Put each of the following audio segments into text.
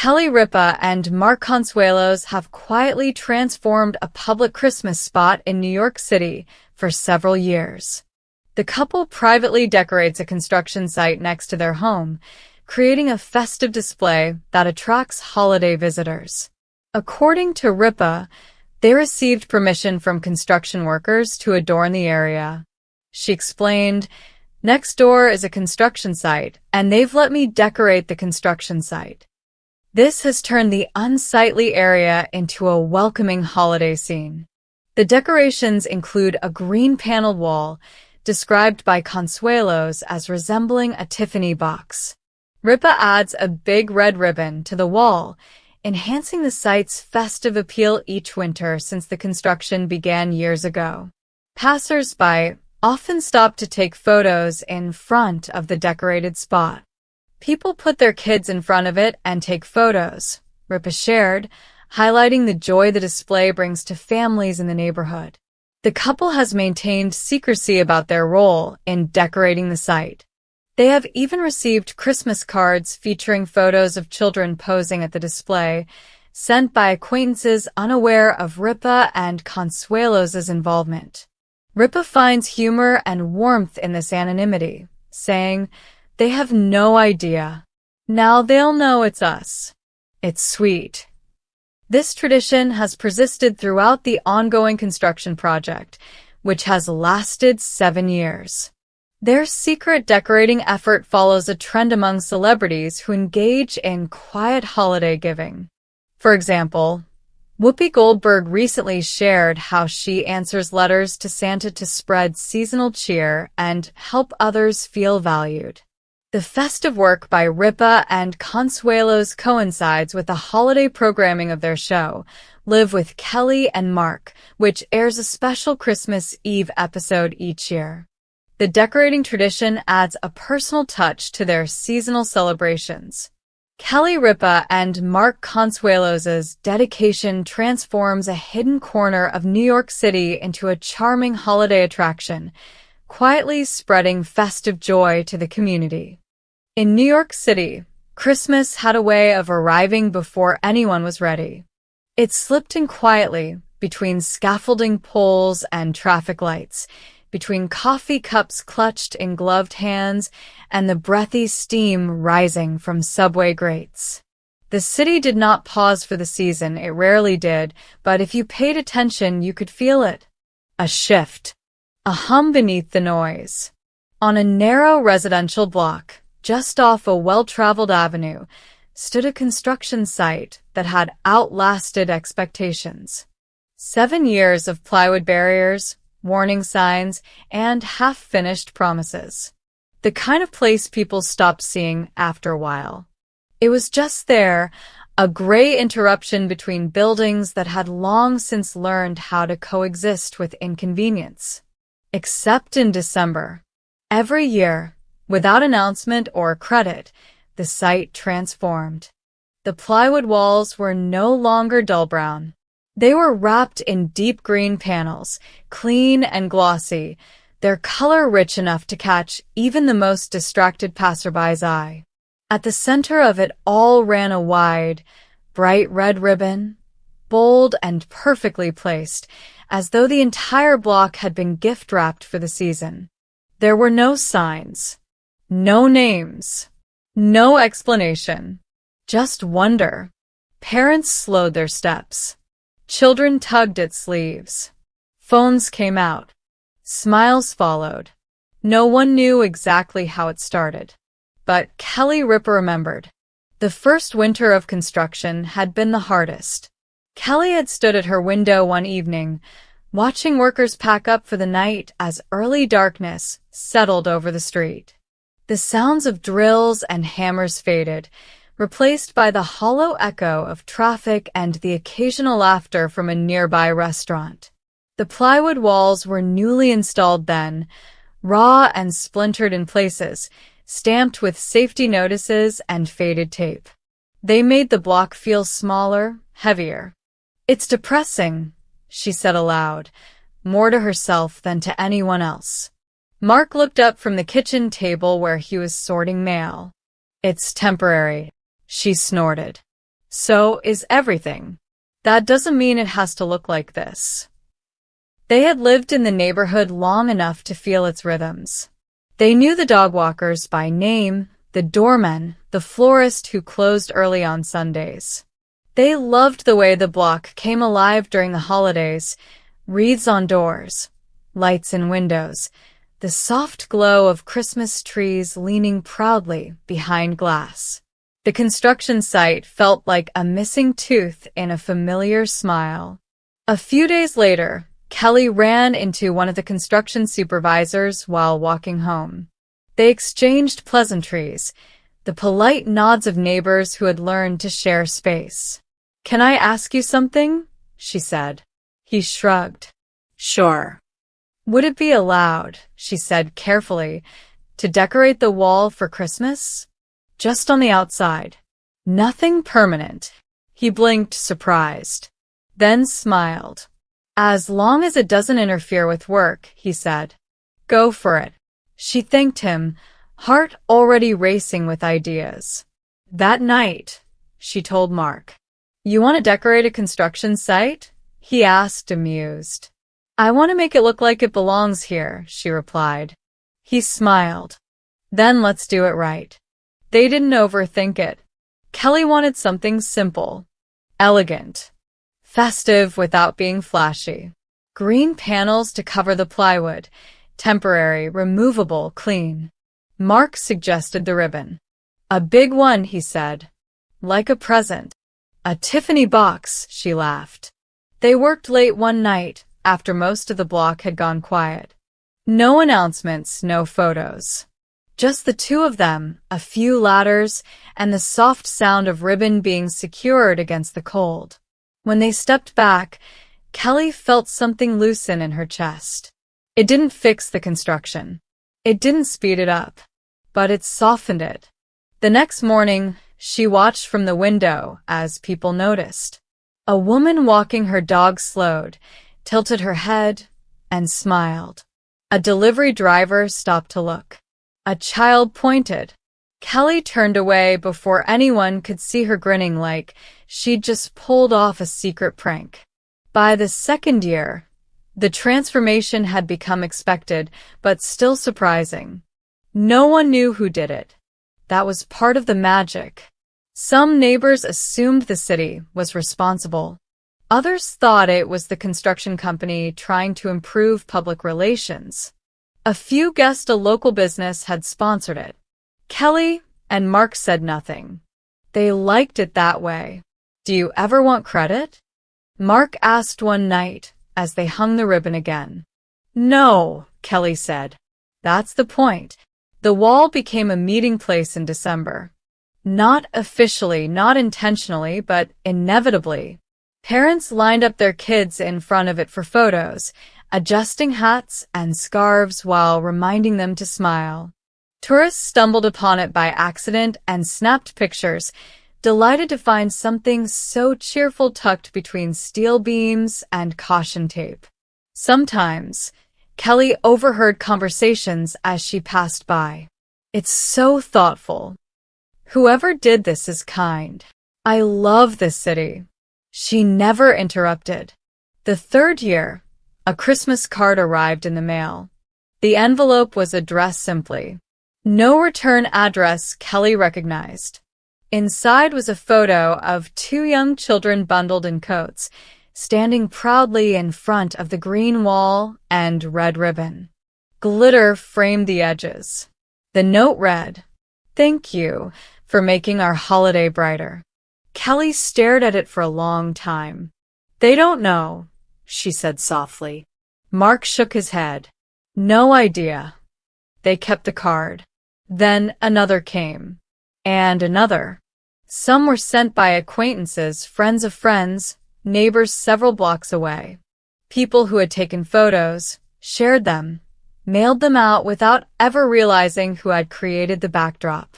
Ripa and Mark Consuelos have quietly transformed a public Christmas spot in New York City for several years. The couple privately decorates a construction site next to their home, creating a festive display that attracts holiday visitors. According to Ripa, they received permission from construction workers to adorn the area. She explained, "Next door is a construction site, and they've let me decorate the construction site. This has turned the unsightly area into a welcoming holiday scene." The decorations include a green paneled wall, described by Consuelos as resembling a Tiffany box. Ripa adds a big red ribbon to the wall, enhancing the site's festive appeal each winter since the construction began years ago. Passers-by often stop to take photos in front of the decorated spot. People put their kids in front of it and take photos, Ripa shared, highlighting the joy the display brings to families in the neighborhood. The couple has maintained secrecy about their role in decorating the site. They have even received Christmas cards featuring photos of children posing at the display, sent by acquaintances unaware of Ripa and Consuelos' involvement. Ripa finds humor and warmth in this anonymity, saying, "They have no idea. Now they'll know it's us. It's sweet." This tradition has persisted throughout the ongoing construction project, which has lasted 7 years. Their secret decorating effort follows a trend among celebrities who engage in quiet holiday giving. For example, Whoopi Goldberg recently shared how she answers letters to Santa to spread seasonal cheer and help others feel valued. The festive work by Ripa and Consuelos coincides with the holiday programming of their show, Live with Kelly and Mark, which airs a special Christmas Eve episode each year. The decorating tradition adds a personal touch to their seasonal celebrations. Ripa and Mark Consuelos' dedication transforms a hidden corner of New York City into a charming holiday attraction, quietly spreading festive joy to the community. In New York City, Christmas had a way of arriving before anyone was ready. It slipped in quietly between scaffolding poles and traffic lights, between coffee cups clutched in gloved hands and the breathy steam rising from subway grates. The city did not pause for the season, it rarely did, but if you paid attention, you could feel it. A shift. A hum beneath the noise. On a narrow residential block, just off a well-traveled avenue, stood a construction site that had outlasted expectations. 7 years of plywood barriers, warning signs, and half-finished promises. The kind of place people stopped seeing after a while. It was just there, a gray interruption between buildings that had long since learned how to coexist with inconvenience. Except in December. Every year, without announcement or credit, the site transformed. The plywood walls were no longer dull brown. They were wrapped in deep green panels, clean and glossy, their color rich enough to catch even the most distracted passerby's eye. At the center of it all ran a wide, bright red ribbon, bold and perfectly placed, as though the entire block had been gift-wrapped for the season. There were no signs. No names. No explanation. Just wonder. Parents slowed their steps. Children tugged at sleeves. Phones came out. Smiles followed. No one knew exactly how it started. But Ripa remembered. The first winter of construction had been the hardest. Kelly had stood at her window one evening, watching workers pack up for the night as early darkness settled over the street. The sounds of drills and hammers faded, replaced by the hollow echo of traffic and the occasional laughter from a nearby restaurant. The plywood walls were newly installed then, raw and splintered in places, stamped with safety notices and faded tape. They made the block feel smaller, heavier. "It's depressing," she said aloud, more to herself than to anyone else. Mark looked up from the kitchen table where he was sorting mail. "It's temporary," she snorted. So is everything. That doesn't mean it has to look like this. They had lived in the neighborhood long enough to feel its rhythms. They knew the dog walkers by name, the doorman, the florist who closed early on Sundays. They loved the way the block came alive during the holidays, wreaths on doors, lights in windows, the soft glow of Christmas trees leaning proudly behind glass. The construction site felt like a missing tooth in a familiar smile. A few days later, Kelly ran into one of the construction supervisors while walking home. They exchanged pleasantries, the polite nods of neighbors who had learned to share space. "Can I ask you something?" she said. He shrugged. "Sure." "Would it be allowed," she said carefully, "to decorate the wall for Christmas? Just on the outside. Nothing permanent." He blinked, surprised, then smiled. "As long as it doesn't interfere with work," he said. "Go for it." She thanked him, heart already racing with ideas. That night, she told Mark, "You want to decorate a construction site?" he asked, amused. "I want to make it look like it belongs here," she replied. He smiled. "Then let's do it right." They didn't overthink it. Kelly wanted something simple, elegant, festive without being flashy. Green panels to cover the plywood, temporary, removable, clean. Mark suggested the ribbon. "A big one," he said. "Like a present." "A Tiffany box," she laughed. They worked late one night, after most of the block had gone quiet. No announcements, no photos. Just the two of them, a few ladders, and the soft sound of ribbon being secured against the cold. When they stepped back, Kelly felt something loosen in her chest. It didn't fix the construction. It didn't speed it up. But it softened it. The next morning, she watched from the window as people noticed. A woman walking her dog slowed, tilted her head, and smiled. A delivery driver stopped to look. A child pointed. Kelly turned away before anyone could see her grinning like she'd just pulled off a secret prank. By the second year, the transformation had become expected, but still surprising. No one knew who did it. That was part of the magic. Some neighbors assumed the city was responsible. Others thought it was the construction company trying to improve public relations. A few guessed a local business had sponsored it. Kelly and Mark said nothing. They liked it that way. "Do you ever want credit?" Mark asked one night as they hung the ribbon again. "No," Kelly said. "That's the point." The wall became a meeting place in December. Not officially, not intentionally, but inevitably. Parents lined up their kids in front of it for photos, adjusting hats and scarves while reminding them to smile. Tourists stumbled upon it by accident and snapped pictures, delighted to find something so cheerful tucked between steel beams and caution tape. Sometimes, Kelly overheard conversations as she passed by. "It's so thoughtful. Whoever did this is kind. I love this city." She never interrupted. The third year, a Christmas card arrived in the mail. The envelope was addressed simply. No return address Kelly recognized. Inside was a photo of two young children bundled in coats, standing proudly in front of the green wall and red ribbon. Glitter framed the edges. The note read, "Thank you for making our holiday brighter." Kelly stared at it for a long time. "They don't know," she said softly. Mark shook his head. "No idea." They kept the card. Then another came. And another. Some were sent by acquaintances, friends of friends, neighbors several blocks away. People who had taken photos, shared them, mailed them out without ever realizing who had created the backdrop.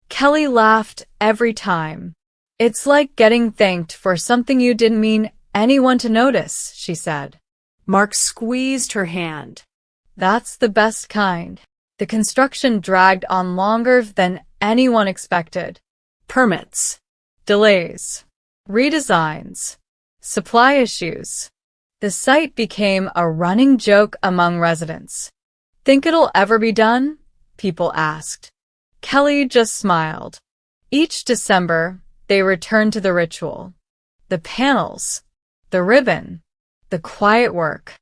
Kelly laughed every time. "It's like getting thanked for something you didn't mean anyone to notice," she said. Mark squeezed her hand. "That's the best kind." The construction dragged on longer than anyone expected. Permits, delays, redesigns, supply issues. The site became a running joke among residents. "Think it'll ever be done?" people asked. Kelly just smiled. Each December, they returned to the ritual. The panels, the ribbon, the quiet work.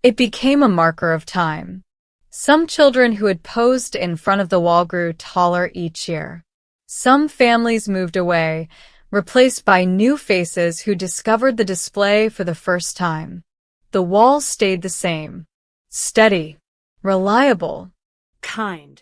It became a marker of time. Some children who had posed in front of the wall grew taller each year. Some families moved away, replaced by new faces who discovered the display for the first time. The wall stayed the same. Steady, reliable, kind.